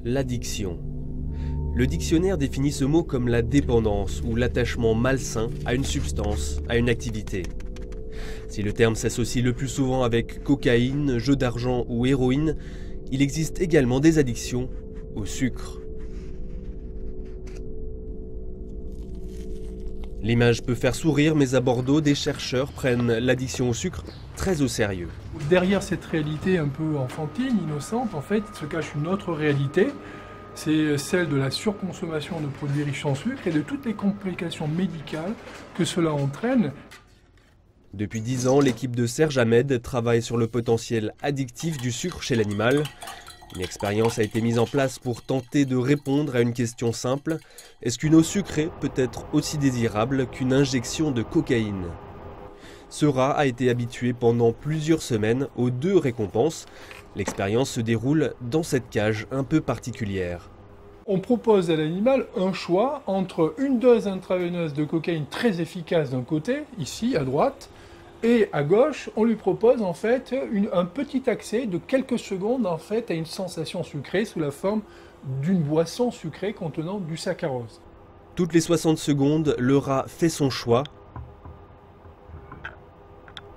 L'addiction. Le dictionnaire définit ce mot comme la dépendance ou l'attachement malsain à une substance, à une activité. Si le terme s'associe le plus souvent avec cocaïne, jeux d'argent ou héroïne, il existe également des addictions au sucre. L'image peut faire sourire, mais à Bordeaux, des chercheurs prennent l'addiction au sucre très au sérieux. Derrière cette réalité un peu enfantine, innocente, en fait, se cache une autre réalité. C'est celle de la surconsommation de produits riches en sucre et de toutes les complications médicales que cela entraîne. Depuis 10 ans, l'équipe de Serge Ahmed travaille sur le potentiel addictif du sucre chez l'animal. Une expérience a été mise en place pour tenter de répondre à une question simple. Est-ce qu'une eau sucrée peut être aussi désirable qu'une injection de cocaïne ? Ce rat a été habitué pendant plusieurs semaines aux deux récompenses. L'expérience se déroule dans cette cage un peu particulière. On propose à l'animal un choix entre une dose intraveineuse de cocaïne très efficace d'un côté, ici à droite, et à gauche, on lui propose en fait un petit accès de quelques secondes en fait à une sensation sucrée sous la forme d'une boisson sucrée contenant du saccharose. Toutes les 60 secondes, le rat fait son choix.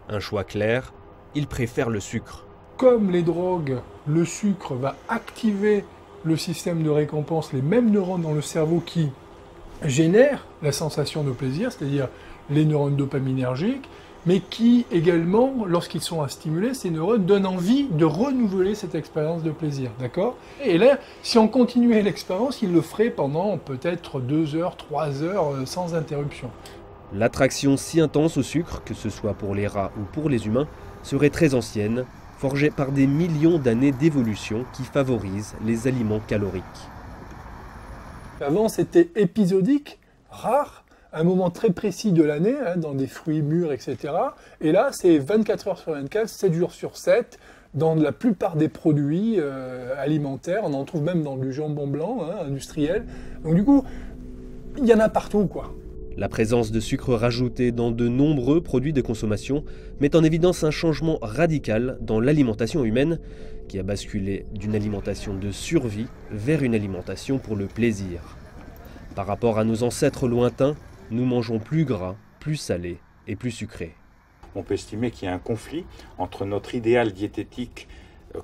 Un choix clair, il préfère le sucre. Comme les drogues, le sucre va activer le système de récompense, les mêmes neurones dans le cerveau qui génèrent la sensation de plaisir, c'est-à-dire les neurones dopaminergiques, mais qui également, lorsqu'ils sont stimulés, ces neurones donnent envie de renouveler cette expérience de plaisir, d'accord ? Et là, si on continuait l'expérience, il le ferait pendant peut-être 2 heures, 3 heures, sans interruption. L'attraction si intense au sucre, que ce soit pour les rats ou pour les humains, serait très ancienne, forgée par des millions d'années d'évolution qui favorisent les aliments caloriques. Avant, c'était épisodique, rare, un moment très précis de l'année, dans des fruits mûrs, etc. Et là, c'est 24 heures sur 24, 7 jours sur 7, dans la plupart des produits alimentaires. On en trouve même dans du jambon blanc, industriel. Donc du coup, il y en a partout, quoi. La présence de sucre rajouté dans de nombreux produits de consommation met en évidence un changement radical dans l'alimentation humaine qui a basculé d'une alimentation de survie vers une alimentation pour le plaisir. Par rapport à nos ancêtres lointains, nous mangeons plus gras, plus salé et plus sucré. On peut estimer qu'il y a un conflit entre notre idéal diététique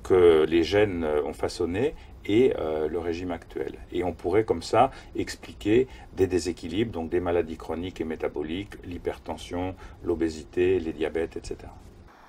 que les gènes ont façonné et le régime actuel. Et on pourrait comme ça expliquer des déséquilibres, donc des maladies chroniques et métaboliques, l'hypertension, l'obésité, les diabètes, etc.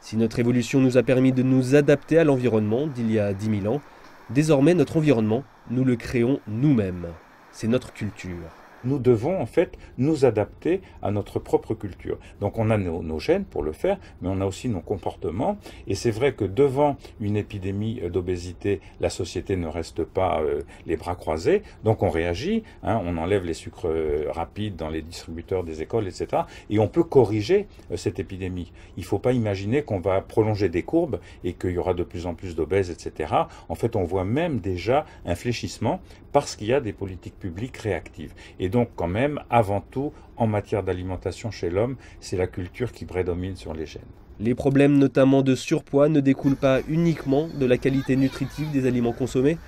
Si notre évolution nous a permis de nous adapter à l'environnement d'il y a 10 000 ans, désormais notre environnement, nous le créons nous-mêmes. C'est notre culture. Nous devons en fait nous adapter à notre propre culture. Donc on a nos gènes pour le faire, mais on a aussi nos comportements. Et c'est vrai que devant une épidémie d'obésité, la société ne reste pas les bras croisés. Donc on réagit, on enlève les sucres rapides dans les distributeurs des écoles, etc. Et on peut corriger cette épidémie. Il ne faut pas imaginer qu'on va prolonger des courbes et qu'il y aura de plus en plus d'obèses, etc. En fait, on voit même déjà un fléchissement parce qu'il y a des politiques publiques réactives. Et donc quand même, avant tout, en matière d'alimentation chez l'homme, c'est la culture qui prédomine sur les gènes. Les problèmes notamment de surpoids ne découlent pas uniquement de la qualité nutritive des aliments consommés.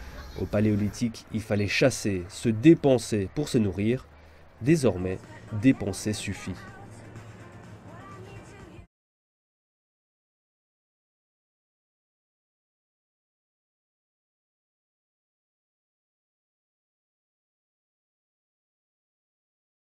Au Paléolithique, il fallait chasser, se dépenser pour se nourrir. Désormais, dépenser suffit.